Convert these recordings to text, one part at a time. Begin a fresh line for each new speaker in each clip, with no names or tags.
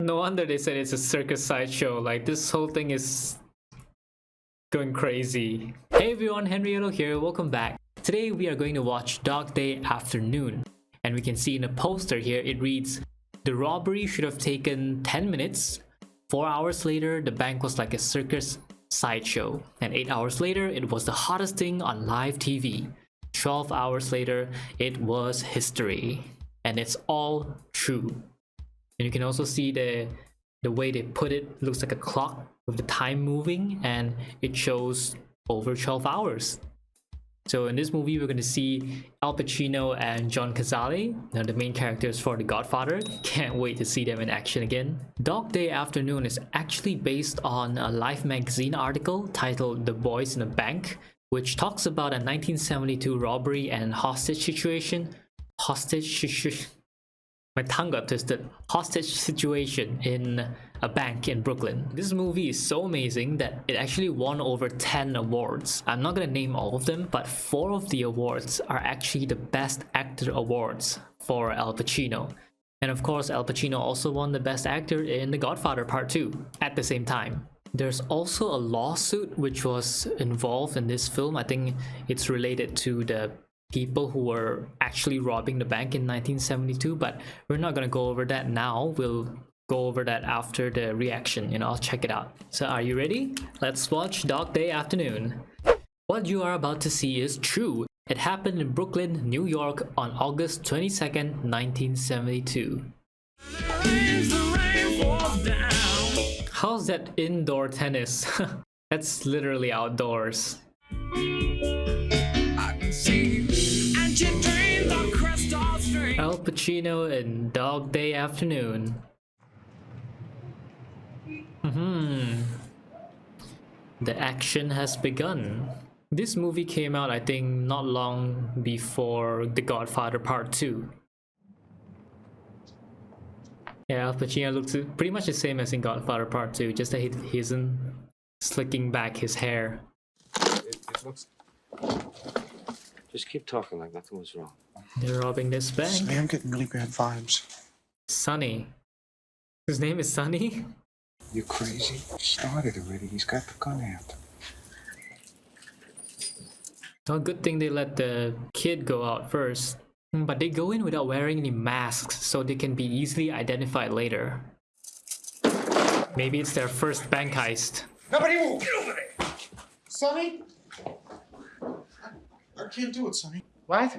No wonder they said it's a circus sideshow. Like, this whole thing is going crazy. Hey everyone, Henrietto here, welcome back. Today we are going to watch Dog Day Afternoon. And we can see in the poster here, it reads, the robbery should have taken 10 minutes. 4 hours later, the bank was like a circus sideshow. And 8 hours later, it was the hottest thing on live TV. 12 hours later, it was history. And it's all true. And you can also see the way they put it looks like a clock with the time moving, and it shows over 12 hours. So in this movie, we're going to see Al Pacino and John Cazale, the main characters for The Godfather. Can't wait to see them in action again. Dog Day Afternoon is actually based on a Life magazine article titled The Boys in the Bank, which talks about a 1972 robbery and hostage situation. My tongue got twisted. Hostage situation in a bank in Brooklyn. This movie is so amazing that it actually won over 10 awards. I'm not gonna name all of them, but 4 of the awards are actually the Best Actor awards for Al Pacino. And of course, Al Pacino also won the Best Actor in The Godfather Part 2 at the same time. There's also a lawsuit which was involved in this film. I think it's related to the people who were actually robbing the bank in 1972, but we're not gonna go over that now. We'll go over that after the reaction, I'll check it out. So are you ready? Let's watch Dog Day Afternoon. What you are about to see is true. It happened in Brooklyn, New York on August 22nd, 1972. How's that indoor tennis? That's literally outdoors. Al Pacino in Dog Day Afternoon. The action has begun. This movie came out, I think, not long before The Godfather Part 2. Yeah, Al Pacino looks pretty much the same as in Godfather Part 2, just that he isn't slicking back his hair.
It looks... Just keep talking like nothing was wrong.
They're robbing this bank.
Sonny, I'm getting really bad vibes.
Sonny. His name is Sonny?
You crazy? Started already. He's got the gun out.
Well, good thing they let the kid go out first. But they go in without wearing any masks, so they can be easily identified later. Maybe it's their first bank heist.
Nobody move! Get over there! Sonny? I can't do it, Sonny.
What?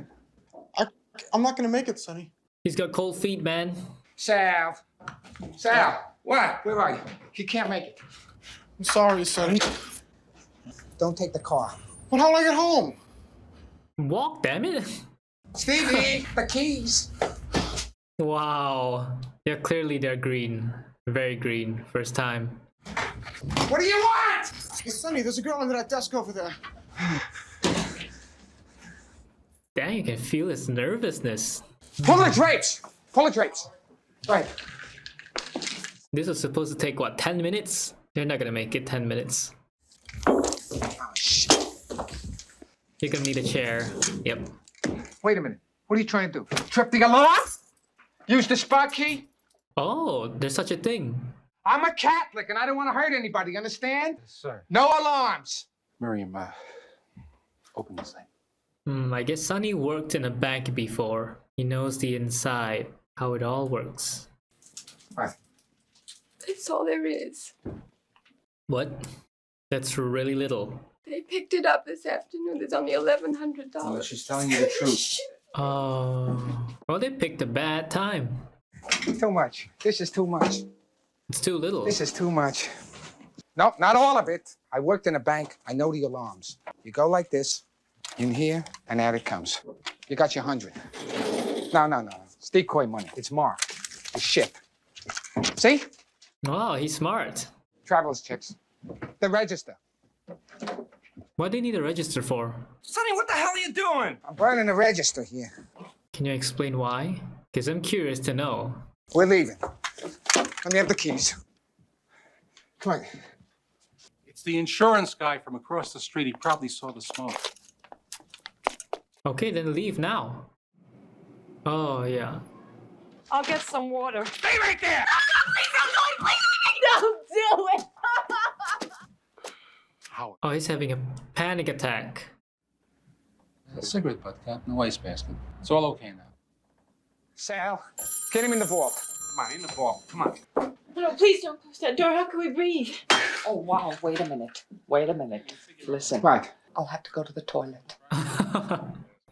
I'm not gonna make it, Sonny.
He's got cold feet, man.
Sal, what? Where are you? He can't make it.
I'm sorry, Sonny.
Don't take the car.
But how'll I get home?
Walk, damn it.
Stevie, the keys.
Wow. Yeah, clearly they're green. Very green. First time.
What do you want?
Hey, Sonny, there's a girl under that desk over there.
Damn, you can feel his nervousness.
Pull the drapes. Pull the drapes. Right.
This was supposed to take, what, 10 minutes? They're not gonna make it 10 minutes.
Oh, shit.
You're gonna need a chair. Yep.
Wait a minute. What are you trying to do? Trip the alarm? Use the spot key?
Oh, there's such a thing.
I'm a Catholic and I don't want to hurt anybody, understand?
Yes, sir.
No alarms.
Miriam, open this thing.
I guess Sonny worked in a bank before. He knows the inside, how it all works.
What?
That's all there is.
What? That's really little.
They picked it up this afternoon. There's only $1,100.
Well, she's telling you the truth.
Oh, well, they picked a bad time.
Too much. This is too much.
It's too little.
This is too much. No, not all of it. I worked in a bank. I know the alarms. You go like this, in here, and out it comes. You got your 100. No. It's decoy money. It's marked. It's shit. See?
Wow, he's smart.
Traveler's checks. The register.
What do you need a register for?
Sonny, what the hell are you doing?
I'm burning the register here.
Can you explain why? Because I'm curious to know.
We're leaving. Let me have the keys. Come on.
It's the insurance guy from across the street. He probably saw the smoke.
Okay, then leave now. Oh, yeah.
I'll get some water.
Stay right there!
Please don't go
Oh, he's having a panic attack.
A cigarette butt, Cap, in the wastebasket. It's all okay now.
Sal, get him in the vault. Come on, in the vault. Come on.
No, please don't close that door. How can we breathe?
Oh, wow. Wait a minute. Wait a minute. Listen.
Right.
I'll have to go to the toilet.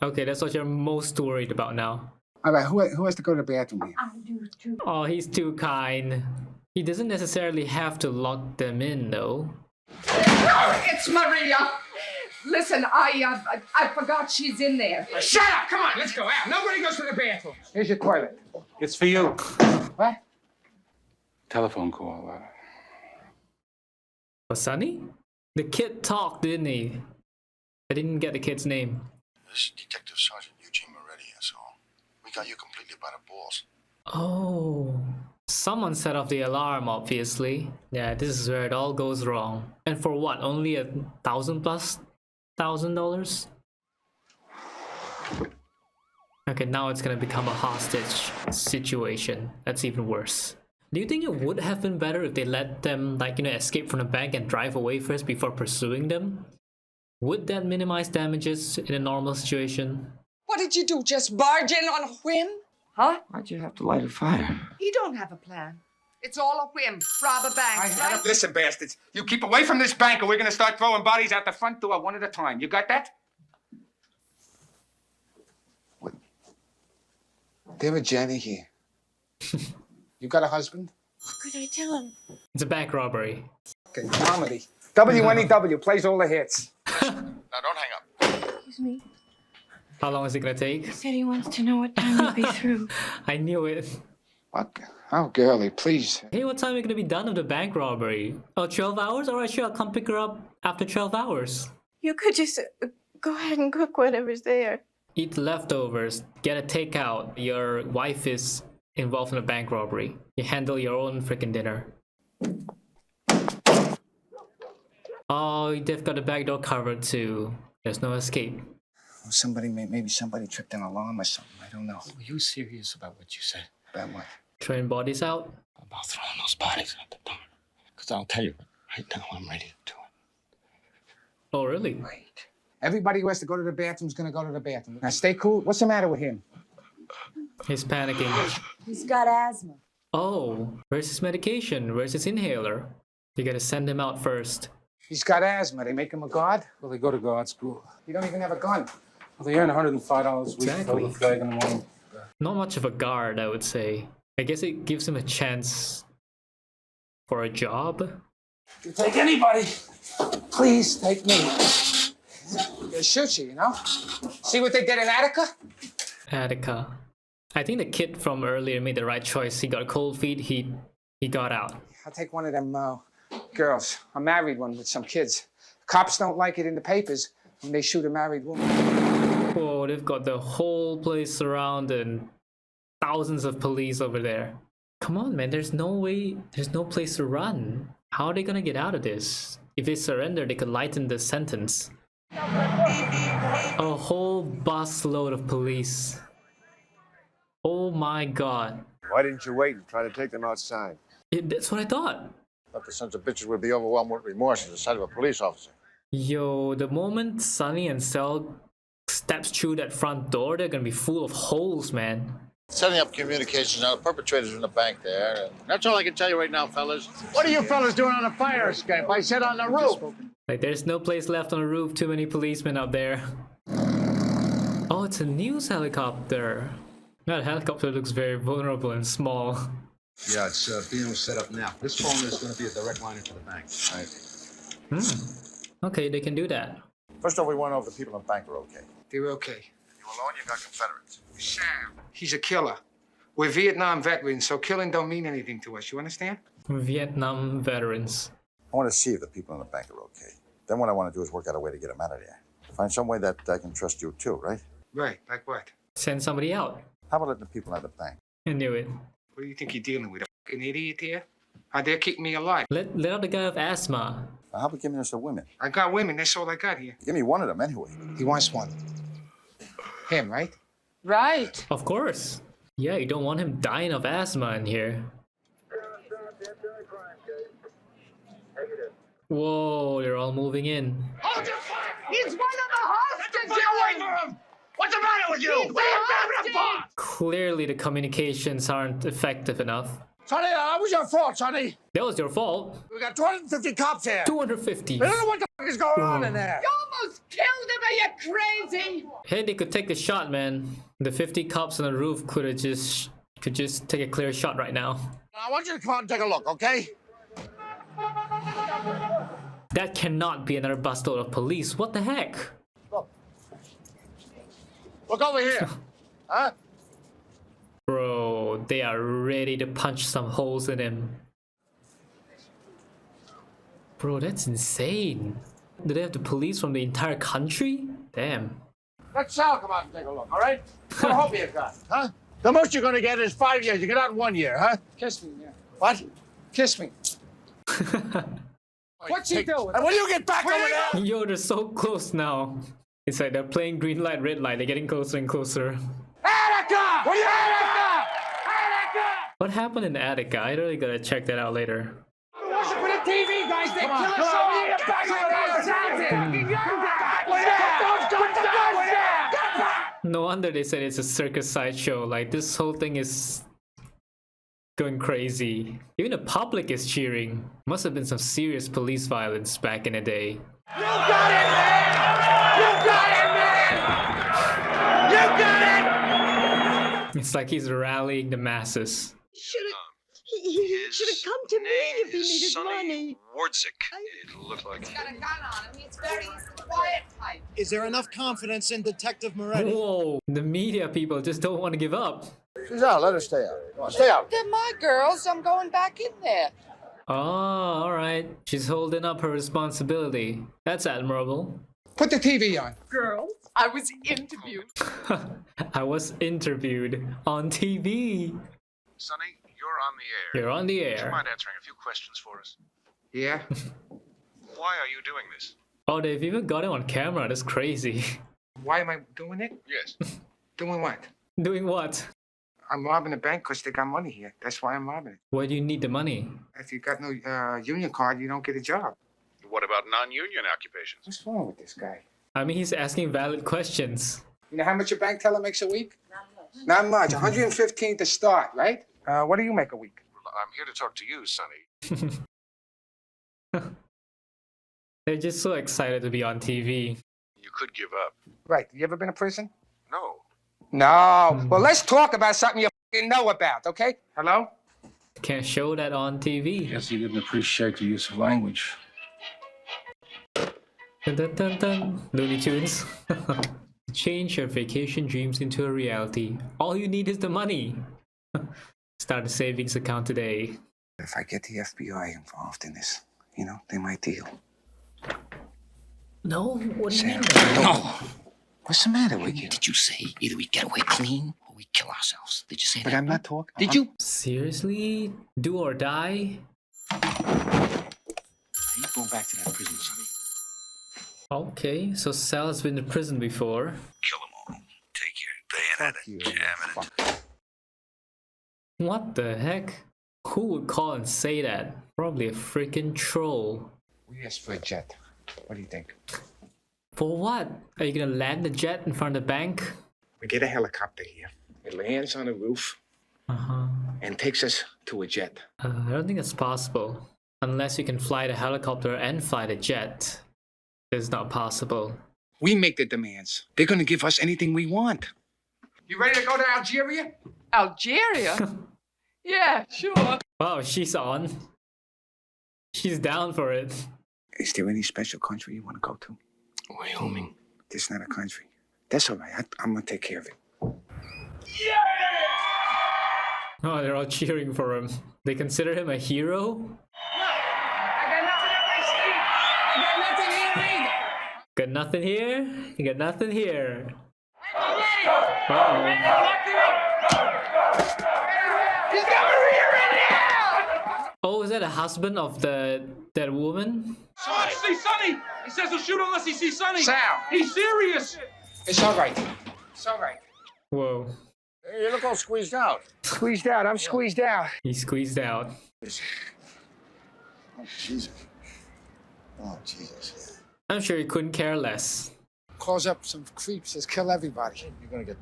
Okay, that's what you're most worried about now.
All right, who has to go to the bathroom here?
I do too.
Oh, he's too kind. He doesn't necessarily have to lock them in, though.
Oh, it's Maria. Listen, I forgot she's in there.
Shut up! Come on, let's go out. Nobody goes to the bathroom. Here's your toilet.
It's for you.
What?
Telephone call.
Oh, Sonny? The kid talked, didn't he? I didn't get the kid's name.
This is Detective Sergeant Eugene Moretti, that's all. We got you completely by the balls.
Oh. Someone set off the alarm, obviously. Yeah, this is where it all goes wrong. And for what? Only $1,000+? Okay, now it's gonna become a hostage situation. That's even worse. Do you think it would have been better if they let them, like, escape from the bank and drive away first before pursuing them? Would that minimize damages in a normal situation?
What did you do? Just barge in on a whim? Huh?
Why'd you have to light a fire?
He don't have a plan. It's all a whim. Rob a bank, right?
Listen, bastards. You keep away from this bank or we're gonna start throwing bodies out the front door one at a time. You got that? What? There a Jenny here. You got a husband?
What could I tell him?
It's a bank robbery.
Okay, comedy. WNEW plays all the hits.
Now don't hang up.
Excuse me.
How long is it gonna take?
He said he wants to know what time we'll be through.
I knew it.
What? Oh, girlie, please.
Hey, what time are you gonna be done with the bank robbery? Oh, 12 hours? Alright, sure, I'll come pick her up after 12 hours.
You could just go ahead and cook whatever's there.
Eat leftovers, get a takeout. Your wife is involved in a bank robbery. You handle your own freaking dinner. Oh, they've got the back door covered too. There's no escape.
Maybe somebody tripped an alarm or something. I don't know.
Were you serious about what you said?
About what?
Train bodies out.
About throwing those bodies out the door? Because I'll tell you, right now I'm ready to do it.
Oh, really?
Wait. Everybody who has to go to the bathroom is gonna go to the bathroom. Now stay cool. What's the matter with him?
He's panicking.
He's got asthma.
Oh, where's his medication? Where's his inhaler? You gotta send him out first.
He's got asthma. They make him a guard?
Well, they go to guard school.
You don't even have a gun.
Well, they earn $105 a week.
Exactly.
Fill the bag in the morning.
Not much of a guard, I would say. I guess it gives him a chance for a job.
You take anybody. Please take me. They'll shoot you, See what they did in Attica?
Attica. I think the kid from earlier made the right choice. He got cold feet, he got out.
I'll take one of them girls. A married one with some kids. Cops don't like it in the papers when they shoot a married woman.
Oh, they've got the whole place surrounded and thousands of police over there. Come on, man, there's no way, there's no place to run. How are they gonna get out of this? If they surrender, they could lighten the sentence. A whole busload of police. Oh my god.
Why didn't you wait and try to take them outside?
That's what I thought.
Thought the sons of bitches would be overwhelmed with remorse at the sight of a police officer.
Yo, the moment Sonny and Cell steps through that front door, they're gonna be full of holes, man.
Setting up communications now. The perpetrators in the bank there. And that's all I can tell you right now, fellas.
What are you fellas doing on a fire escape? I said on the roof.
Like, there's no place left on the roof, too many policemen up there. Oh, it's a news helicopter. That helicopter looks very vulnerable and small.
Yeah, it's being set up now. This phone is going to be a direct line into the bank.
Hmm. Okay, they can do that.
First off, we want to know if the people in the bank are okay.
They're okay.
You alone, you got Confederates.
Sam, he's a killer. We're Vietnam veterans, so killing don't mean anything to us. You understand?
Vietnam veterans.
I want to see if the people in the bank are okay. Then what I want to do is work out a way to get them out of there. Find some way that I can trust you too, right?
Right, like what?
Send somebody out.
How about letting the people out of the bank?
I knew it.
What do you think you're dealing with? A fucking idiot here? How dare keep me alive?
Let out the guy with asthma.
How about giving us the women?
I got women, that's all I got here.
Give me one of them anyway.
He wants one. Him, right?
Right.
Of course. Yeah, you don't want him dying of asthma in here. Whoa, they're all moving in.
Hold your fire! He's one of the hostages! Get away from him! What's the matter with you?
Clearly the communications aren't effective enough.
Sonny, that was your fault, Sonny.
That was your fault.
We got 250 cops here.
250.
We don't know what the f is going on in there.
You almost killed him, are you crazy?
Hey, they could take the shot, man. The 50 cops on the roof could just take a clear shot right now.
I want you to come out and take a look, okay?
That cannot be another busload of police. What the heck?
Look over here. Huh?
Bro, they are ready to punch some holes in him. Bro, that's insane. Do they have the police from the entire country? Damn.
Let Sal come out and take a look, all right? What hope you got, huh? The most you're gonna get is 5 years. You get out in 1 year, huh?
Kiss me, yeah.
What?
Kiss me. What's he doing?
And when you get back over there?
Yo, they're so close now. It's like they're playing green light, red light. They're getting closer and closer.
Attica!
What are you
Attica! Attica!
What happened in Attica? I really gotta check that out later.
Watch it for the TV, guys. They kill us
come
all.
on, get back
No wonder they said it's a circus sideshow. Like, this whole thing is going crazy. Even the public is cheering. Must have been some serious police violence back in the day.
You got it, man! You got it, man! You got it!
It's like he's rallying the masses.
He should have come to me if he needed money.
Wardsick. It looked like.
He's got a gun on him. He's very quiet type.
Is there enough confidence in Detective Moretti?
Whoa, the media people just don't want to give up.
She's out. Let her stay out. Come on, stay out.
They're my girls. I'm going back in there.
Oh, alright. She's holding up her responsibility. That's admirable.
Put the TV on.
Girls, I was interviewed.
I was interviewed on TV.
Sonny, you're on the air.
You're on the
Would you
air.
mind answering a few questions for us?
Yeah?
Why are you doing this?
Oh, they've even got it on camera. That's crazy.
Why am I doing it?
Yes.
Doing what?
Doing what?
I'm robbing a bank because they got money here. That's why I'm robbing it.
Why do you need the money?
If you got no union card, you don't get a job.
What about non-union occupations?
What's wrong with this guy?
I mean, he's asking valid questions.
You know how much a bank teller makes a week? Not much. 115 to start, right? What do you make a week?
Well, I'm here to talk to you, Sonny.
They're just so excited to be on TV.
You could give up.
Right. You ever been to prison?
No.
No. Well, let's talk about something you fucking know about, okay? Hello?
Can't show that on TV.
Guess he didn't appreciate the use of language.
Dun, dun, dun, dun. Looney Tunes. Change your vacation dreams into a reality. All you need is the money. Start a savings account today.
If I get the FBI involved in this, you know, they might deal.
No? What do you mean?
No. What's the matter with you?
Did you say either we get away clean or we kill ourselves? Did you say
But
that?
I'm not talking.
Did you?
Seriously? Do or die?
I ain't going back to that prison, Sonny.
Okay, so Sal's been to prison before.
Kill them all. Take your bayonet and jam it into
What the heck? Who would call and say that? Probably a freaking troll.
We asked for a jet. What do you think?
For what? Are you gonna land the jet in front of the bank?
We get a helicopter here. It lands on the roof and takes us to a jet.
I don't think it's possible. Unless you can fly the helicopter and fly the jet. It's not possible.
We make the demands. They're gonna give us anything we want. You ready to go to Algeria?
Algeria? Yeah, sure.
Wow, she's on. She's down for it.
Is there any special country you want to go to?
Wyoming.
This is not a country. That's all right. I'm gonna take care of it.
Oh, they're all cheering for him. They consider him a hero? Got nothing here? You got nothing here. Oh, is that a husband of that woman?
Sonny, see Sonny! He says he'll shoot unless he sees Sonny.
Sal!
He's serious!
It's all right. It's all right.
Whoa.
Hey, you look all squeezed out.
Squeezed out. I'm squeezed out.
He squeezed out.
Oh, Jesus.
Oh, Jesus.
I'm sure he couldn't care less.
Calls up some creeps, just kill everybody.
You're gonna get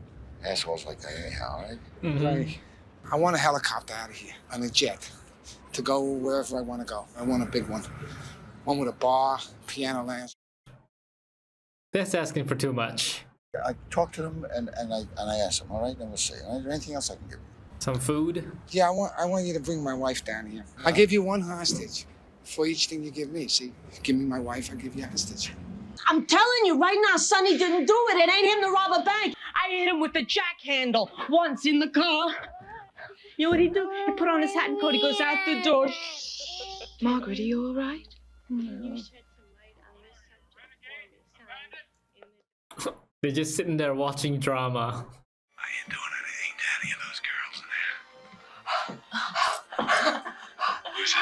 assholes like that anyhow, right?
Right. I want a helicopter out of here on a jet to go wherever I want to go. I want a big one. One with a bar, piano lounge.
That's asking for too much.
I talked to them and I asked them, all right? And we'll see. All right? Is there anything else I can give you?
Some food?
Yeah, I want you to bring my wife down here. I give you one hostage for each thing you give me. See, give me my wife, I give you a hostage.
I'm telling you right now, Sonny didn't do it. It ain't him to rob a bank. I hit him with the jack handle once in the car. You know what he do? He put on his hat and coat. He goes out the door. Margaret, are you all right?
They're just sitting there watching drama.
How you doing? It ain't any of those girls in there. Who's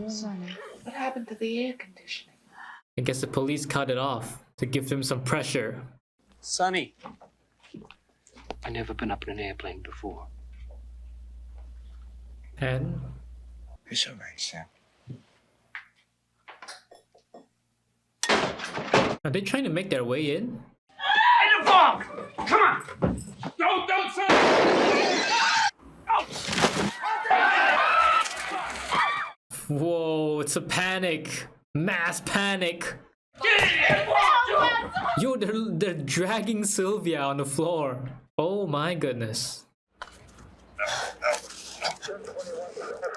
this?
Sonny, what happened to the air conditioning?
I guess the police cut it off to give them some pressure.
Sonny.
I've never been up in an airplane before.
And
It's all right, Sam.
are they trying to make their way in?
In the fog! Come on! Don't, son!
Whoa, it's a panic. Mass panic.
Get in here!
Yo, they're dragging Sylvia on the floor. Oh my goodness.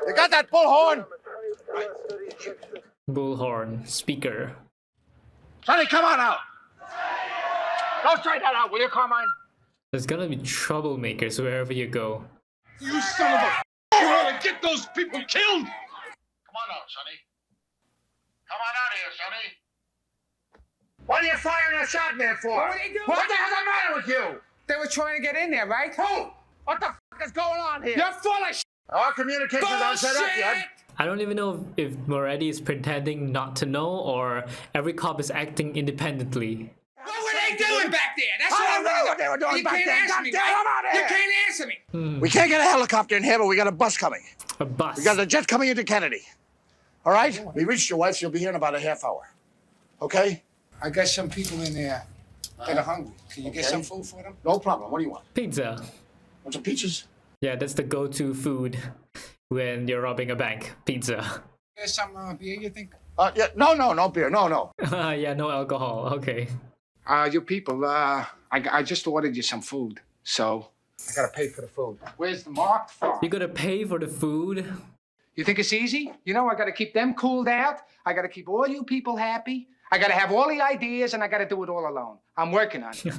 You got that bullhorn?
Bullhorn, speaker.
Sonny, come on out. Go straight that out, will you, Carmine?
There's gonna be troublemakers wherever you go.
You son of a... You ought to get those people killed!
Come on out, Sonny. Come on out here, Sonny.
What are you firing a shot man for? What are they doing? What the hell's the matter with you? They were trying to get in there, right? Who? What the is going on here? You're full of shit. Our communications aren't set up yet.
I don't even know if Moretti is pretending not to know or every cop is acting independently.
What were they doing back there? That's what I know what they were doing back there. You can't answer me.
We can't get a helicopter in here, but we got a bus coming.
A bus.
We got a jet coming into Kennedy. All right? We reached your wife. She'll be here in about a half hour. Okay?
I got some people in there that are hungry. Can you get some food for them?
No problem. What do you want?
Pizza.
Want some pizzas?
Yeah, that's the go-to food when you're robbing a bank. Pizza.
There's some beer, you think?
Yeah. No beer. No.
Yeah, no alcohol. Okay.
You people, I just ordered you some food, so I gotta pay for the food. Where's the mark from?
You gotta pay for the food?
You think it's easy? You know, I gotta keep them cooled out. I gotta keep all you people happy. I gotta have all the ideas, and I gotta do it all alone. I'm working on it.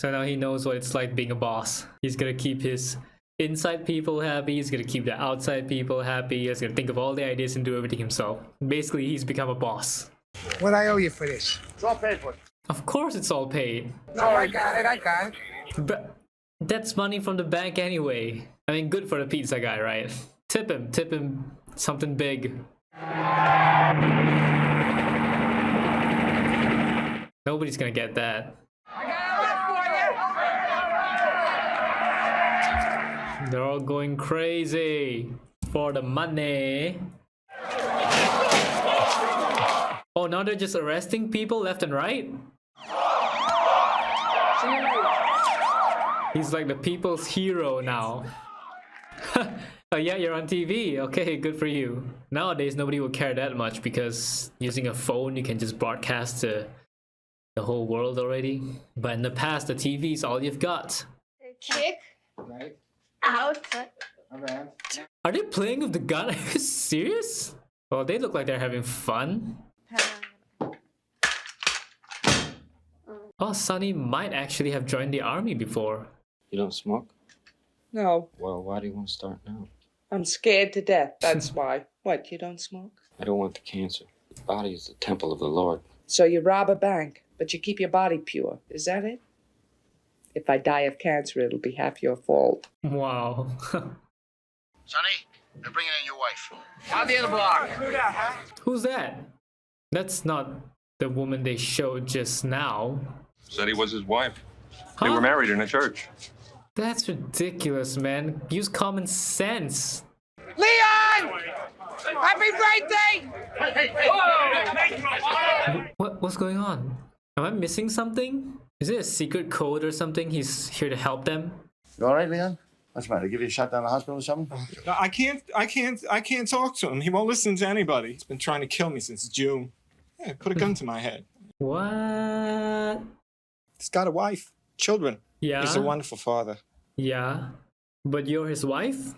So now he knows what it's like being a boss. He's gonna keep his inside people happy, he's gonna keep the outside people happy, he's gonna think of all the ideas and do everything himself. Basically, he's become a boss.
What I owe you for this?
It's all paid for.
Of course it's all paid.
No, I got it.
But that's money from the bank anyway. I mean, good for the pizza guy, right? Tip him something big. Nobody's gonna get that. They're all going crazy for the money. Oh, now they're just arresting people left and right? He's like the people's hero now. Oh yeah, you're on TV. Okay, good for you. Nowadays, nobody would care that much because using a phone, you can just broadcast to the whole world already. But in the past, the TV is all you've got.
Kick.
Right?
Out.
Around.
Are they playing with the gun? Are you serious? Well, they look like they're having fun. Oh, Sonny might actually have joined the army before.
You don't smoke?
No,
Well, why do you want to start now?
I'm scared to death. That's why. What, you don't smoke?
I don't want the cancer. The body is the temple of the Lord.
So you rob a bank, but you keep your body pure. Is that it? If I die of cancer, it'll be half your fault.
Wow.
Sonny, they're bringing in your wife.
Out the other block.
Who's that? That's not the woman they showed just now.
Said he was his wife.
Huh?
They were married in a church.
That's ridiculous, man. Use common sense.
Leon! Happy birthday!
What's going on? Am I missing something? Is it a secret code or something? He's here to help them?
You all right, Leon? What's the matter? Give you a shot down the hospital or something?
I can't talk to him. He won't listen to anybody. He's been trying to kill me since June. Yeah, put a gun to my head.
What?
He's got a wife, children.
Yeah.
He's a wonderful father.
Yeah. But you're his wife?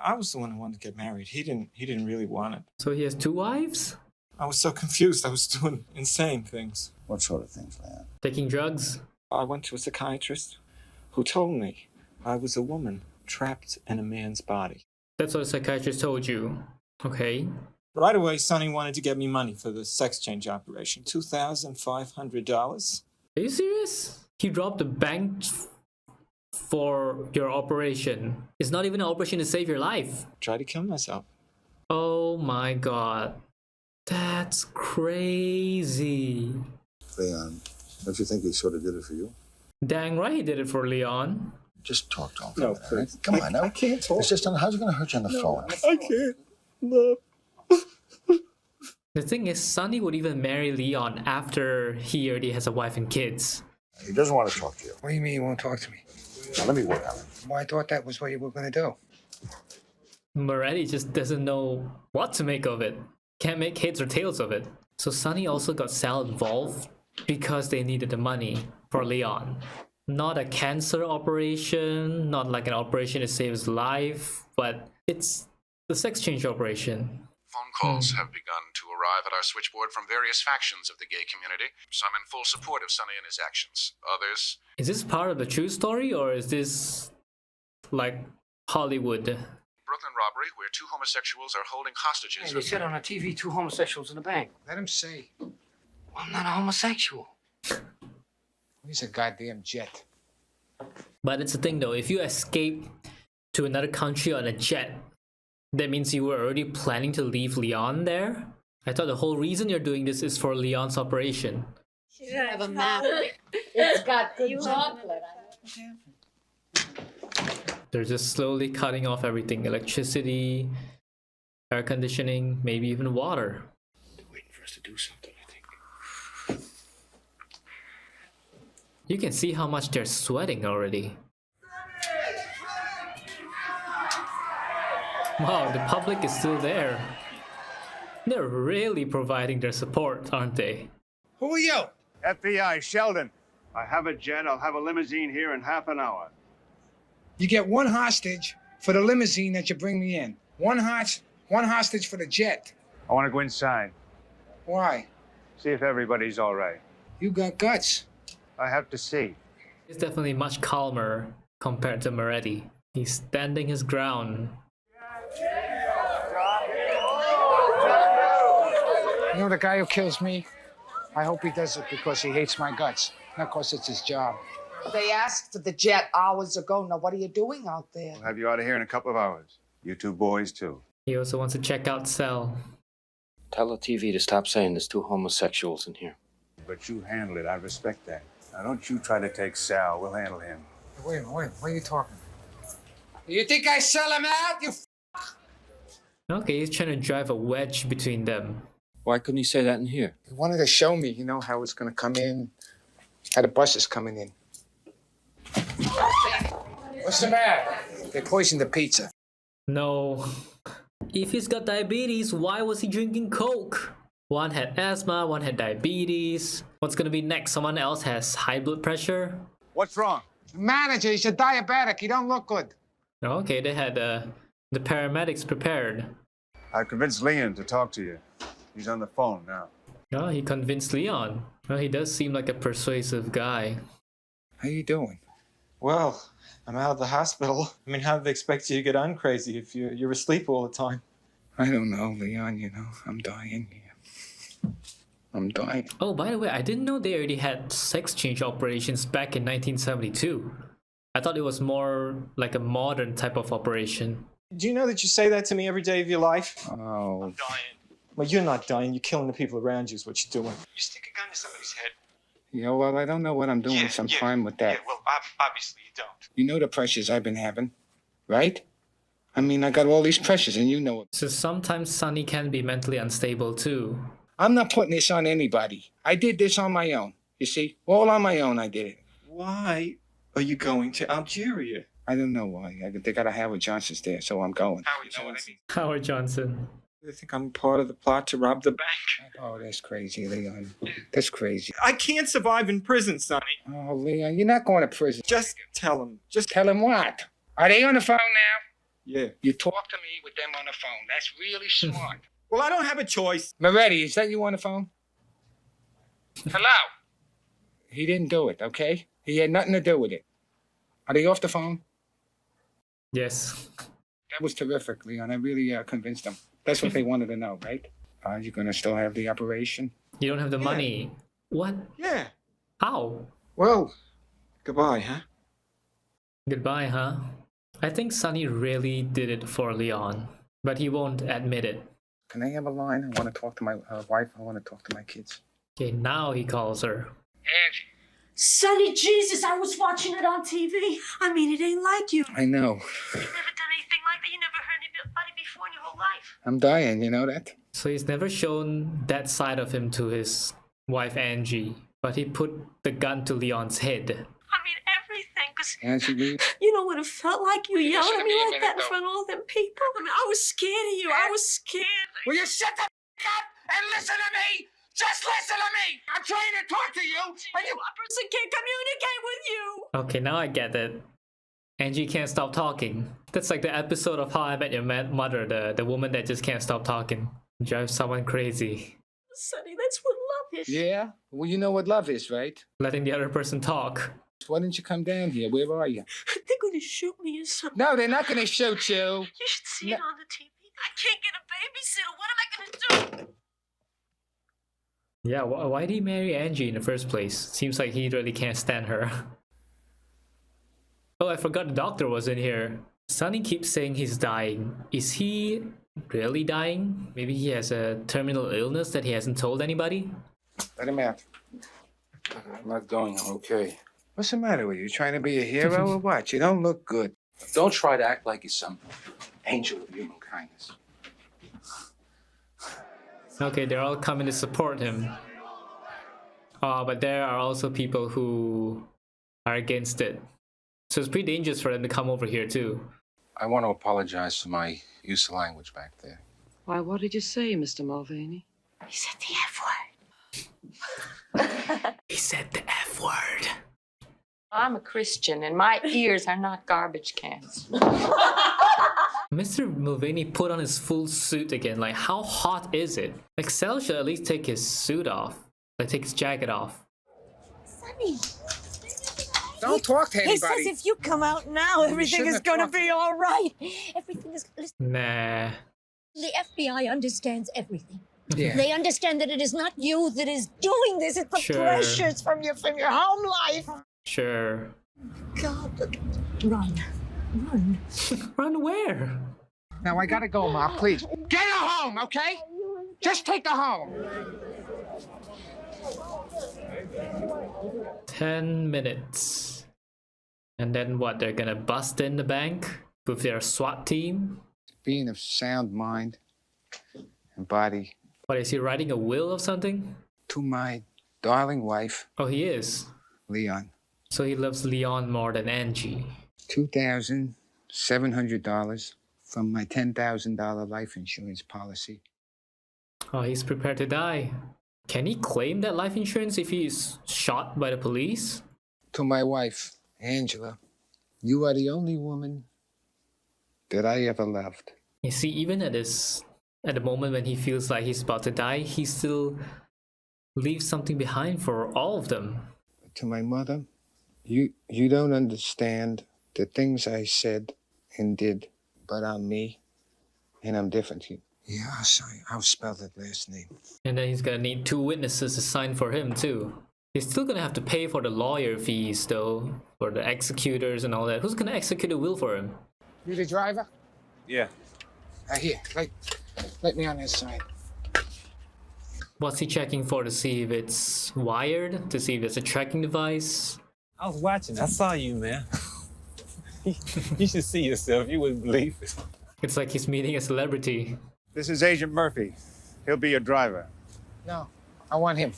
I was the one who wanted to get married. He didn't really want it.
So he has two wives?
I was so confused. I was doing insane things.
What sort of things, Leon?
Taking drugs?
I went to a psychiatrist who told me I was a woman trapped in a man's body.
That's what a psychiatrist told you. Okay.
Right away, Sonny wanted to get me money for the sex change operation. $2,500.
Are you serious? He robbed the bank for your operation. It's not even an operation to save your life.
Tried to kill myself.
Oh my god. That's crazy.
Leon, don't you think he sort of did it for you?
Dang right he did it for Leon.
Just talk to him.
No,
please. Right? Come on now.
I can't talk.
It's just how's it going to hurt you on the phone?
I can't. No.
The thing is, Sonny would even marry Leon after he already has a wife and kids.
He doesn't want to talk to you.
What do you mean you won't talk to me?
Now, let me work on it.
Well, I thought that was what you were going to do.
Moretti just doesn't know what to make of it. Can't make heads or tails of it. So Sonny also got Sal involved because they needed the money for Leon. Not a cancer operation, not like an operation to save his life, but it's the sex change operation.
Phone calls have begun to arrive at our switchboard from various factions of the gay community. Some in full support of Sonny and his actions. Others...
Is this part of the true story, or is this like Hollywood?
Brooklyn robbery, where two homosexuals are holding hostages.
Hey, they said on the TV 2 homosexuals in the bank.
Let him say.
I'm not a homosexual.
He's a goddamn jet.
But it's the thing though, if you escape to another country on a jet, that means you were already planning to leave Leon there? I thought the whole reason you're doing this is for Leon's operation.
You have a map. It's got good chocolate.
They're just slowly cutting off everything. Electricity, air conditioning, maybe even water.
They're waiting for us to do something, I think.
You can see how much they're sweating already. Wow, the public is still there. They're really providing their support, aren't they?
Who are you?
FBI, Sheldon. I have a jet. I'll have a limousine here in half an hour.
You get one hostage for the limousine that you bring me in. One hostage for the jet.
I want to go inside.
Why?
See if everybody's all right.
You got guts.
I have to see.
He's definitely much calmer compared to Moretti. He's standing his ground.
You know the guy who kills me? I hope he does it because he hates my guts, not because it's his job.
They asked for the jet hours ago. Now, what are you doing out there?
We'll have you out of here in a couple of hours. You two boys, too.
He also wants to check out Cell.
Tell the TV to stop saying there's 2 homosexuals in here.
But you handle it. I respect that. Now, don't you try to take Sal. We'll handle him.
Wait, what are you talking? You think I sell him out, you
Okay, he's trying to drive a wedge between them.
Why couldn't he say that in here?
He wanted to show me, you know, how it's going to come in, how the bus is coming in. What's the matter? They poisoned the pizza.
No. If he's got diabetes, why was he drinking Coke? One had asthma, one had diabetes. What's gonna be next? Someone else has high blood pressure?
What's wrong?
The manager, he's a diabetic. He don't look good.
Okay, they had the paramedics prepared.
I convinced Leon to talk to you. He's on the phone now.
Oh, he convinced Leon. Well, he does seem like a persuasive guy.
How you doing?
Well, I'm out of the hospital. I mean, how do they expect you to get on crazy if you're asleep all the time?
I don't know, Leon, you know, I'm dying here. I'm dying.
Oh, by the way, I didn't know they already had sex change operations back in 1972. I thought it was more like a modern type of operation.
Do you know that you say that to me every day of your life?
Oh.
I'm dying. Well, you're not dying. You're killing the people around you is what you're doing. You stick a gun to somebody's head.
Yeah, well, I don't know what I'm doing, so I'm fine with that.
Yeah, well, obviously you don't.
You know the pressures I've been having, right? I mean, I got all these pressures, and you know it.
So sometimes Sonny can be mentally unstable too.
I'm not putting this on anybody. I did this on my own. You see? All on my own, I did it.
Why are you going to Algeria?
I don't know why. They got a Howard Johnson's there, so I'm going.
Howard Johnson.
Howard Johnson.
I think I'm part of the plot to rob the bank.
Oh, that's crazy, Leon. That's crazy.
I can't survive in prison, Sonny.
Oh, Leon, you're not going to prison.
Just tell him. Just
Tell him what? Are they on the phone now?
Yeah.
You talk to me with them on the phone. That's really smart.
Well, I don't have a choice.
Moretti, is that you on the phone? Hello? He didn't do it, okay? He had nothing to do with it. Are they off the phone?
Yes.
That was terrific, Leon. I really convinced them. That's what they wanted to know, right? Are you going to still have the operation?
You don't have the money. What?
Yeah.
How?
Well, goodbye, huh?
Goodbye, huh? I think Sonny really did it for Leon, but he won't admit it.
Can I have a line? I want to talk to my wife. I want to talk to my kids.
Okay, now he calls her.
Angie.
Sonny, Jesus, I was watching it on TV. I mean, it ain't like you.
I know.
You've never done anything like that. You never heard anybody before in your whole life.
I'm dying, you know that?
So he's never shown that side of him to his wife Angie, but he put the gun to Leon's head.
I mean, everything, because
Angie, Lee?
you know what it felt like? You yelled
Listen
at
to
me
me a
like
minute,
that in
though.
front of all them people. I mean, I was scared of you. I was scared.
Will you shut the up and listen to me? Just listen to me! I'm trying to talk to you, and you...
A person can't communicate with you.
Okay, now I get it. Angie can't stop talking. That's like the episode of How I Met Your Mother, the woman that just can't stop talking. Drives someone crazy.
Sonny, that's what love is.
Yeah? Well, you know what love is, right?
Letting the other person talk.
Why didn't you come down here? Where are you?
They're going to shoot me or something.
No, they're not going to shoot you.
You should see it on the TV. I can't get a babysitter. What am I going to do?
Yeah, why did he marry Angie in the first place? Seems like he really can't stand her. Oh, I forgot the doctor was in here. Sonny keeps saying he's dying. Is he really dying? Maybe he has a terminal illness that he hasn't told anybody?
Let him out. I'm not going. I'm okay. What's the matter with you? Trying to be a hero or what? You don't look good.
Don't try to act like you're some angel of human kindness.
Okay, they're all coming to support him. Oh, but there are also people who are against it. So it's pretty dangerous for them to come over here too.
I want to apologize for my use of language back there.
Why, what did you say, Mr. Mulvaney?
He said the F word.
He said the F word.
I'm a Christian, and my ears are not garbage cans.
Mr. Mulvaney put on his full suit again. Like, how hot is it? Like, Sal should at least take his suit off. Like, take his jacket off.
Sonny.
Don't talk to anybody.
He says if you come out now, everything is going to be all right. Everything is...
Nah.
The FBI understands everything.
Yeah.
They understand that it is not you that is doing this. It's the
Sure.
pressures from your home life.
Sure.
God, run. Run.
Run where?
Now, I gotta go, Ma, please. Get her home, okay? Just take her home.
10 minutes. And then what? They're gonna bust in the bank with their SWAT team?
Being of sound mind and body.
What, is he writing a will of something?
To my darling wife.
Oh, he is?
Leon.
So he loves Leon more than Angie.
$2,700 from my $10,000 life insurance policy.
Oh, he's prepared to die. Can he claim that life insurance if he's shot by the police?
To my wife, Angela, you are the only woman that I ever loved.
You see, even at the moment when he feels like he's about to die, he still leaves something behind for all of them.
To my mother, you don't understand the things I said and did, but I'm me, and I'm different. Yeah, sorry, I'll spell that last name.
And then he's gonna need 2 witnesses to sign for him too. He's still gonna have to pay for the lawyer fees though, for the executors and all that. Who's gonna execute a will for him?
You the driver?
Yeah.
Here, let me on this side.
What's he checking for to see if it's wired? To see if it's a tracking device?
I was watching. I saw you, man. You should see yourself. You wouldn't believe it.
It's like he's meeting a celebrity.
This is Agent Murphy. He'll be your driver.
No, I want him.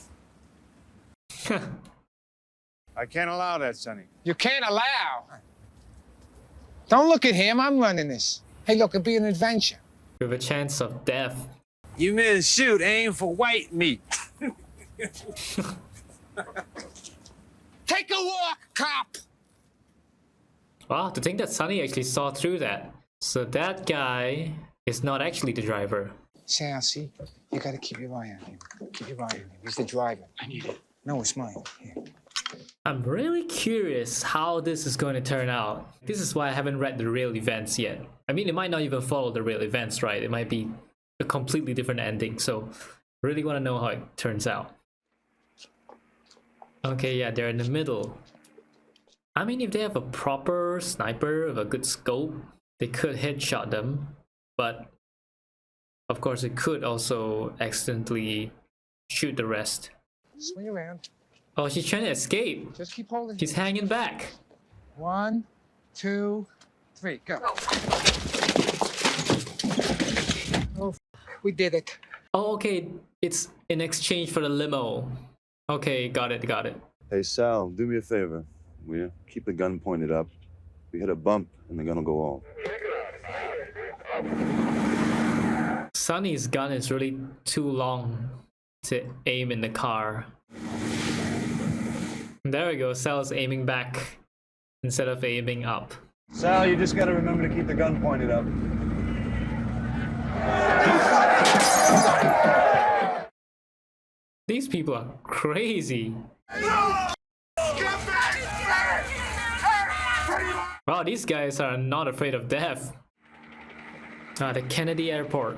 I can't allow that, Sonny.
You can't allow. Don't look at him. I'm running this. Hey, look, it'll be an adventure.
With a chance of death.
You men shoot, aim for white meat.
Take a walk, cop.
Wow, to think that Sonny actually saw through that. So that guy is not actually the driver.
Sal, see, you gotta keep your eye on him. Keep your eye on him. He's the driver. I need it. No, it's mine. Here.
I'm really curious how this is going to turn out. This is why I haven't read the real events yet. I mean, it might not even follow the real events, right? It might be a completely different ending. So, really want to know how it turns out. Okay, yeah, they're in the middle. I mean, if they have a proper sniper with a good scope, they could headshot them. But, of course, it could also accidentally shoot the rest.
Swing around.
Oh, she's trying to escape.
Just keep holding.
She's hanging back.
1, 2, 3, go. Oh, we did it.
Oh, okay. It's in exchange for the limo. Okay, got it, got it.
Hey, Sal, do me a favor. Will you keep the gun pointed up? We hit a bump and the gun will go off.
Sonny's gun is really too long to aim in the car. There we go, Sal's aiming back instead of aiming up.
Sal, you just gotta remember to keep the gun pointed up.
These people are crazy. Wow, these guys are not afraid of death. The Kennedy Airport.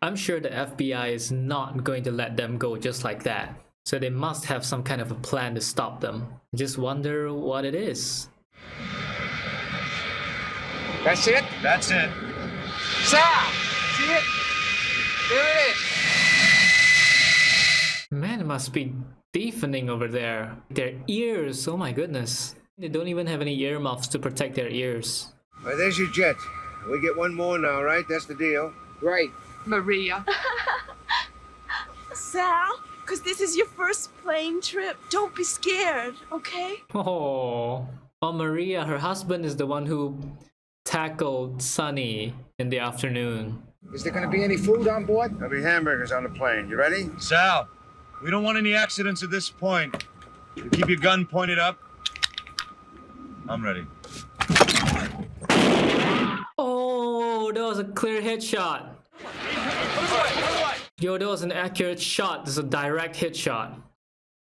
I'm sure the FBI is not going to let them go just like that. So they must have some kind of a plan to stop them. Just wonder what it is.
That's it?
That's it.
Sal! See it? There it is.
Man, it must be deafening over there. Their ears, oh my goodness. They don't even have any earmuffs to protect their ears.
Well, there's your jet. We get one more now, right? That's the deal.
Right.
Maria.
Sal, because this is your first plane trip, don't be scared, okay?
Oh, Maria, her husband is the one who tackled Sonny in the afternoon.
Is there gonna be any food on board?
There'll be hamburgers on the plane. You ready?
Sal, we don't want any accidents at this point. You keep your gun pointed up. I'm ready.
Oh, that was a clear headshot. Yo, that was an accurate shot. This is a direct hit shot.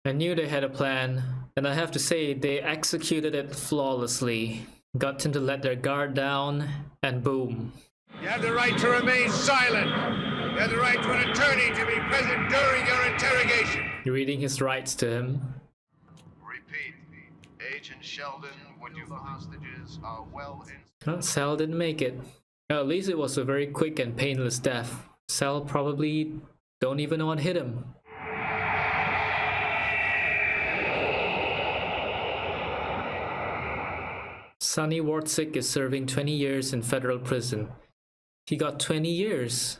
I knew they had a plan, and I have to say they executed it flawlessly. Got them to let their guard down, and boom.
You have the right to remain silent. You have the right to an attorney to be present during your interrogation.
You're reading his rights to him.
Repeat, Agent Sheldon, would you the hostages are well in...
Well, Sal didn't make it. Well, at least it was a very quick and painless death. Sal probably don't even know what hit him. Sonny Wartzik is serving 20 years in federal prison. He got 20 years.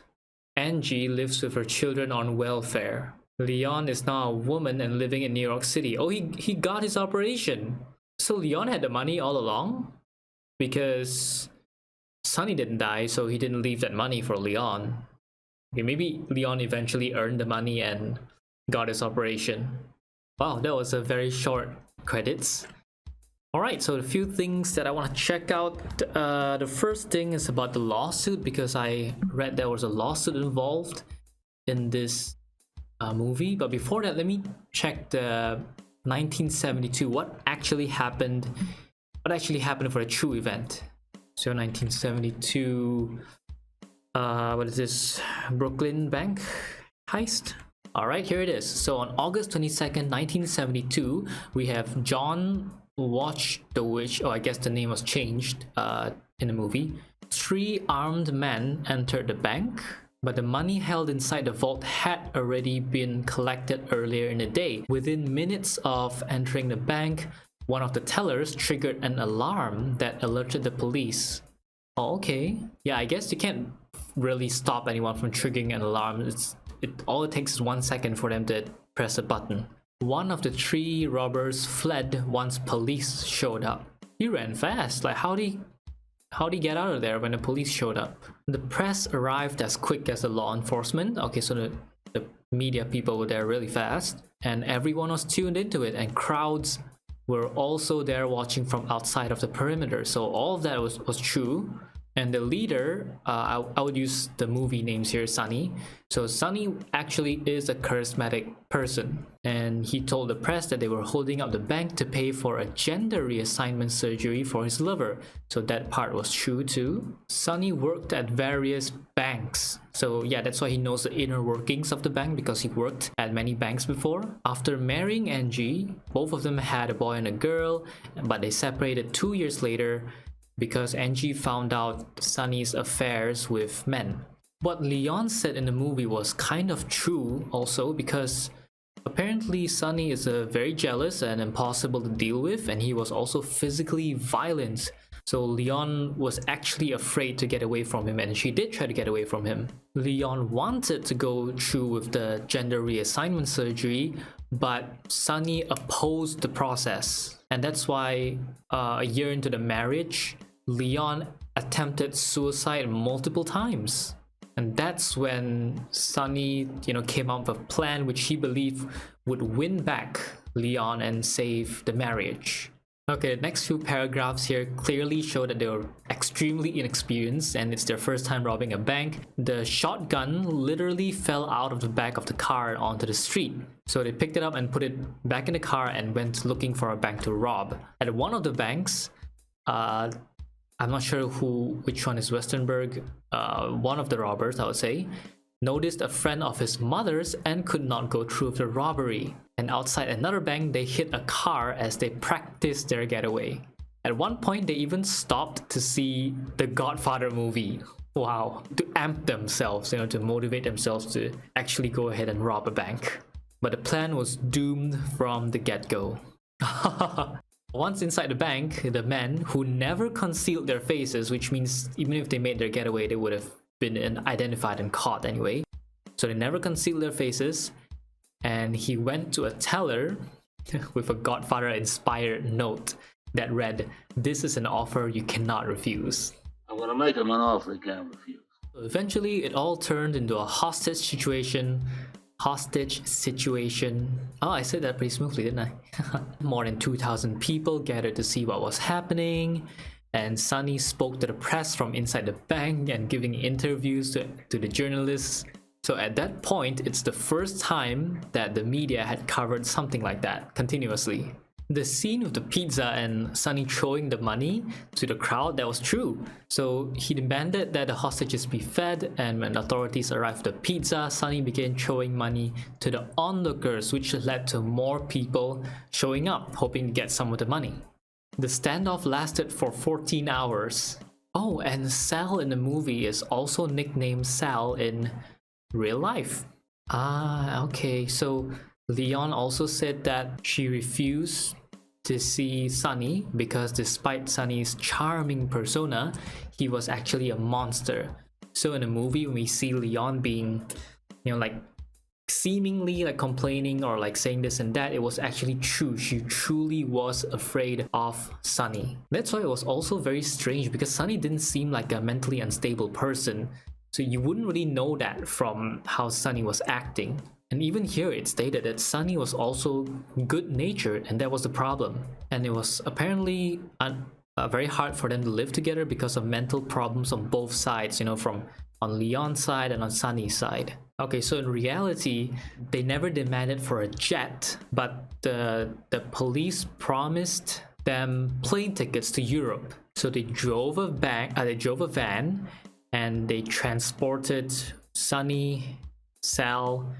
Angie lives with her children on welfare. Leon is now a woman and living in New York City. Oh, he got his operation. So Leon had the money all along? Because Sonny didn't die, so he didn't leave that money for Leon. Okay, maybe Leon eventually earned the money and got his operation. Wow, that was a very short credits. Alright, so a few things that I want to check out. The first thing is about the lawsuit, because I read there was a lawsuit involved in this movie. But before that, let me check the 1972. What actually happened? What actually happened for a true event? So 1972. What is this? Brooklyn Bank heist? Alright, here it is. So on August 22nd, 1972, we have John Watch the Witch. Oh, I guess the name was changed in the movie. 3 armed men entered the bank, but the money held inside the vault had already been collected earlier in the day. Within minutes of entering the bank, one of the tellers triggered an alarm that alerted the police. Oh, okay. Yeah, I guess you can't really stop anyone from triggering an alarm. All it takes is 1 second for them to press a button. One of the 3 robbers fled once police showed up. He ran fast. Like, how'd he get out of there when the police showed up? The press arrived as quick as the law enforcement. Okay, so the media people were there really fast, and everyone was tuned into it, and crowds were also there watching from outside of the perimeter. So all of that was true. And the leader, I would use the movie names here, Sonny. So Sonny actually is a charismatic person, and he told the press that they were holding up the bank to pay for a gender reassignment surgery for his liver. So that part was true too. Sonny worked at various banks. So yeah, that's why he knows the inner workings of the bank, because he worked at many banks before. After marrying Angie, both of them had a boy and a girl, but they separated 2 years later because Angie found out Sonny's affairs with men. What Leon said in the movie was kind of true also, because apparently Sonny is very jealous and impossible to deal with, and he was also physically violent. So Leon was actually afraid to get away from him, and she did try to get away from him. Leon wanted to go through with the gender reassignment surgery, but Sonny opposed the process. And that's why a year into the marriage, Leon attempted suicide multiple times. And that's when Sonny, came up with a plan which he believed would win back Leon and save the marriage. Okay, the next few paragraphs here clearly show that they were extremely inexperienced, and it's their first time robbing a bank. The shotgun literally fell out of the back of the car onto the street. So they picked it up and put it back in the car and went looking for a bank to rob. At one of the banks, I'm not sure which one is Westenberg, one of the robbers, I would say, noticed a friend of his mother's and could not go through with the robbery. And outside another bank, they hit a car as they practiced their getaway. At one point, they even stopped to see the Godfather movie. Wow, to amp themselves, to motivate themselves to actually go ahead and rob a bank. But the plan was doomed from the get-go. Once inside the bank, the men, who never concealed their faces, which means even if they made their getaway, they would have been identified and caught anyway. So they never concealed their faces, and he went to a teller with a Godfather-inspired note that read, "This is an offer you cannot refuse."
I'm gonna make him an offer he can't refuse.
So eventually, it all turned into a hostage situation. Oh, I said that pretty smoothly, didn't I? More than 2,000 people gathered to see what was happening, and Sonny spoke to the press from inside the bank and giving interviews to the journalists. So at that point, it's the first time that the media had covered something like that continuously. The scene with the pizza and Sonny throwing the money to the crowd, that was true. So he demanded that the hostages be fed, and when authorities arrived with the pizza, Sonny began throwing money to the onlookers, which led to more people showing up, hoping to get some of the money. The standoff lasted for 14 hours. Oh, and Sal in the movie is also nicknamed Sal in real life. Ah, okay, so Leon also said that she refused to see Sonny because despite Sonny's charming persona, he was actually a monster. So in the movie, when we see Leon being, seemingly complaining or saying this and that, it was actually true. She truly was afraid of Sonny. That's why it was also very strange, because Sonny didn't seem like a mentally unstable person. So you wouldn't really know that from how Sonny was acting. And even here it stated that Sonny was also good-natured, and that was the problem. And it was apparently very hard for them to live together because of mental problems on both sides, from on Leon's side and on Sonny's side. Okay, so in reality, they never demanded for a jet, but the police promised them plane tickets to Europe. So they drove a van, and they transported Sonny, Sal,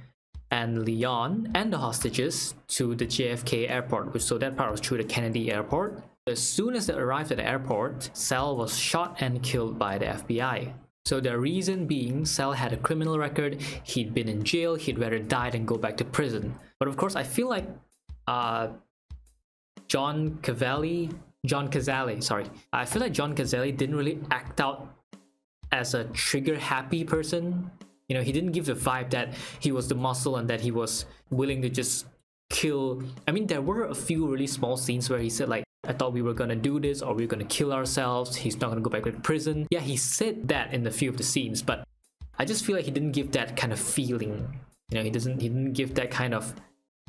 and Leon and the hostages to the JFK airport, so that part was through the Kennedy airport. As soon as they arrived at the airport, Sal was shot and killed by the FBI. So the reason being, Sal had a criminal record, he'd been in jail, he'd rather die than go back to prison. But of course, I feel like John Cavalli John Cazale, sorry. I feel like John Cazale didn't really act out as a trigger-happy person. You know, he didn't give the vibe that he was the muscle and that he was willing to just kill. I mean, there were a few really small scenes where he said like, I thought we were gonna do this or we were gonna kill ourselves. He's not gonna go back to prison. Yeah, he said that in a few of the scenes, but I just feel like he didn't give that kind of feeling. You know, he didn't give that kind of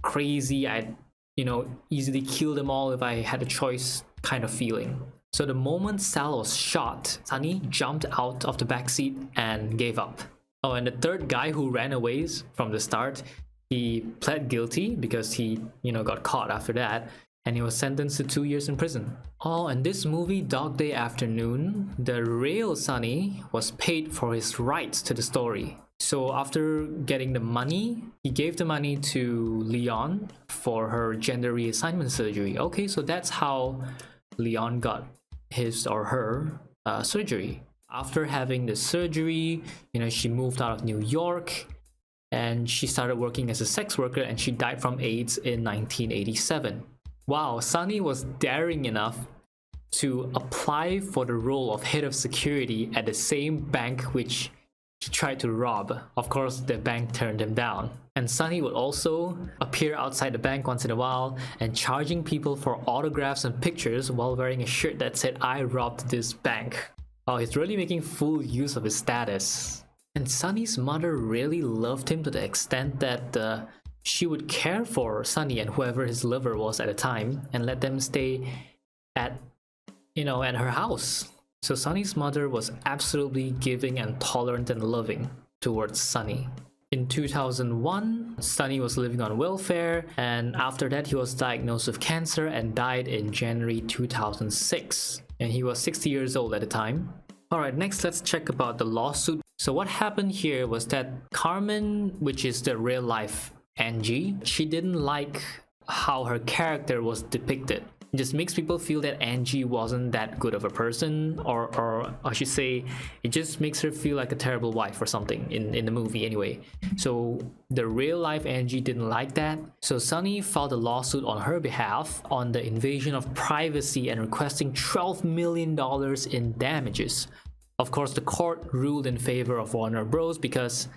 crazy, I'd, you know, easily kill them all if I had a choice kind of feeling. So the moment Sal was shot, Sonny jumped out of the backseat and gave up. Oh, and the third guy who ran away from the start, he pled guilty because he, you know, got caught after that, and he was sentenced to 2 years in prison. Oh, and this movie, Dog Day Afternoon, the real Sonny was paid for his rights to the story. So after getting the money, he gave the money to Leon for her gender reassignment surgery. Okay, so that's how Leon got his or her surgery. After having the surgery, you know, she moved out of New York and she started working as a sex worker, and she died from AIDS in 1987. Wow, Sonny was daring enough to apply for the role of head of security at the same bank which he tried to rob. Of course, the bank turned him down. And Sonny would also appear outside the bank once in a while and charging people for autographs and pictures while wearing a shirt that said, "I robbed this bank." Oh, he's really making full use of his status. And Sonny's mother really loved him to the extent that she would care for Sonny and whoever his lover was at the time and let them stay at, you know, at her house. So Sonny's mother was absolutely giving and tolerant and loving towards Sonny. In 2001, Sonny was living on welfare, and after that he was diagnosed with cancer and died in January 2006. And he was 60 years old at the time. Alright, next let's check about the lawsuit. So what happened here was that Carmen, which is the real life Angie, she didn't like how her character was depicted. It just makes people feel that Angie wasn't that good of a person, or I should say, it just makes her feel like a terrible wife or something in the movie anyway. So the real life Angie didn't like that. So Sonny filed a lawsuit on her behalf on the invasion of privacy and requesting $12 million in damages. Of course, the court ruled in favor of Warner Bros. Because,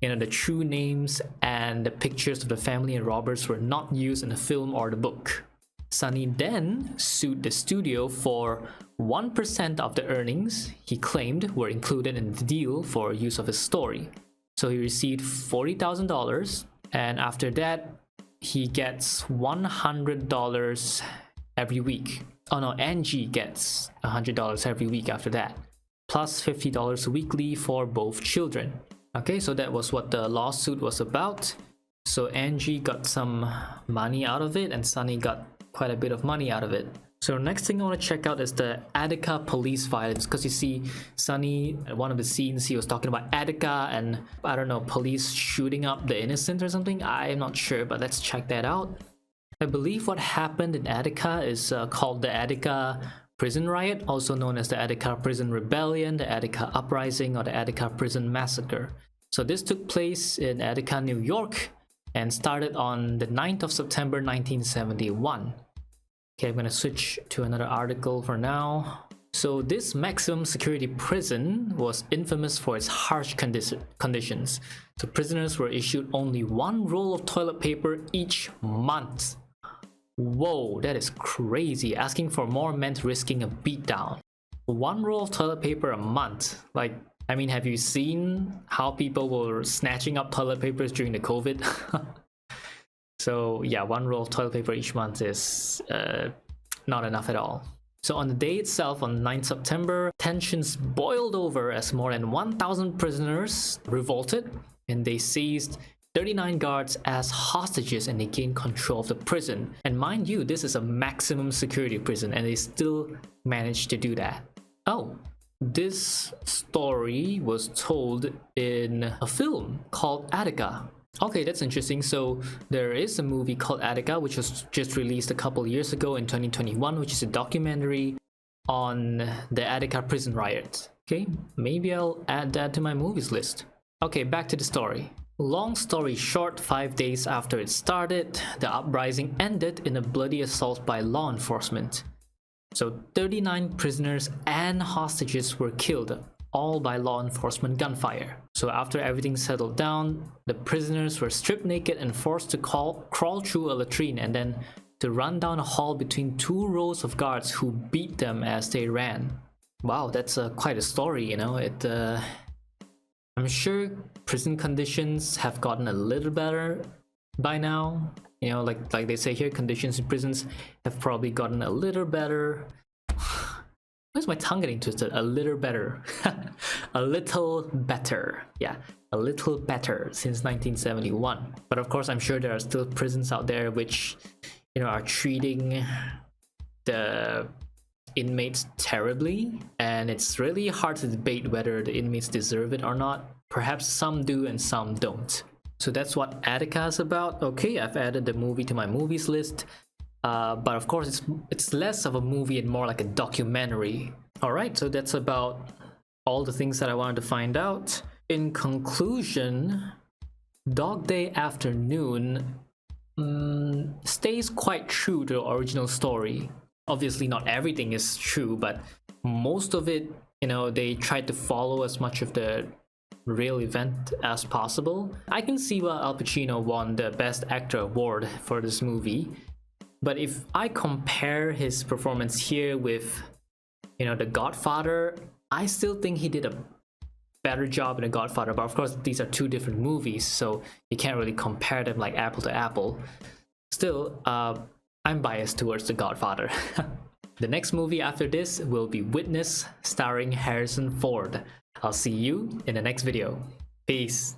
you know, the true names and the pictures of the family and robbers were not used in the film or the book. Sonny then sued the studio for 1% of the earnings he claimed were included in the deal for use of his story. So he received $40,000, and after that, he gets $100 every week. Oh no, Angie gets $100 every week after that, plus $50 weekly for both children. Okay, so that was what the lawsuit was about. So Angie got some money out of it, and Sonny got quite a bit of money out of it. So next thing I want to check out is the Attica police violence, because you see Sonny, one of the scenes, he was talking about Attica and, I don't know, police shooting up the innocent or something. I'm not sure, but let's check that out. I believe what happened in Attica is called the Attica Prison Riot, also known as the Attica Prison Rebellion, the Attica Uprising, or the Attica Prison Massacre. So this took place in Attica, New York, and started on the 9th of September 1971. Okay, I'm gonna switch to another article for now. So this maximum security prison was infamous for its harsh conditions. So prisoners were issued only one roll of toilet paper each month. Whoa, that is crazy. Asking for more meant risking a beatdown. One roll of toilet paper a month. Like, I mean, have you seen how people were snatching up toilet papers during the COVID? So yeah, one roll of toilet paper each month is not enough at all. So on the day itself, on 9th September, tensions boiled over as more than 1,000 prisoners revolted, and they seized 39 guards as hostages and they gained control of the prison. And mind you, this is a maximum security prison and they still managed to do that. Oh, this story was told in a film called Attica. Okay, that's interesting. So there is a movie called Attica, which was just released a couple years ago in 2021, which is a documentary on the Attica prison riot. Okay, maybe I'll add that to my movies list. Okay, back to the story. Long story short, 5 days after it started, the uprising ended in a bloody assault by law enforcement. So 39 prisoners and hostages were killed, all by law enforcement gunfire. So after everything settled down, the prisoners were stripped naked and forced to crawl through a latrine and then to run down a hall between 2 rows of guards who beat them as they ran. Wow, that's quite a story, you know. I'm sure prison conditions have gotten a little better by now. You know, like they say here, conditions in prisons have probably gotten a little better. Where's my tongue getting twisted? A little better. A little better. Yeah, a little better since 1971. But of course, I'm sure there are still prisons out there which, you know, are treating the inmates terribly. And it's really hard to debate whether the inmates deserve it or not. Perhaps some do and some don't. So that's what Attica is about. Okay, I've added the movie to my movies list. But of course, it's less of a movie and more like a documentary. Alright, so that's about all the things that I wanted to find out. In conclusion, Dog Day Afternoon stays quite true to the original story. Obviously, not everything is true, but most of it, you know, they tried to follow as much of the real event as possible. I can see why Al Pacino won the Best Actor award for this movie, but if I compare his performance here with, you know, The Godfather, I still think he did a better job in The Godfather. But of course, these are 2 different movies, so you can't really compare them like apple to apple. Still, I'm biased towards The Godfather. The next movie after this will be Witness, starring Harrison Ford. I'll see you in the next video. Peace.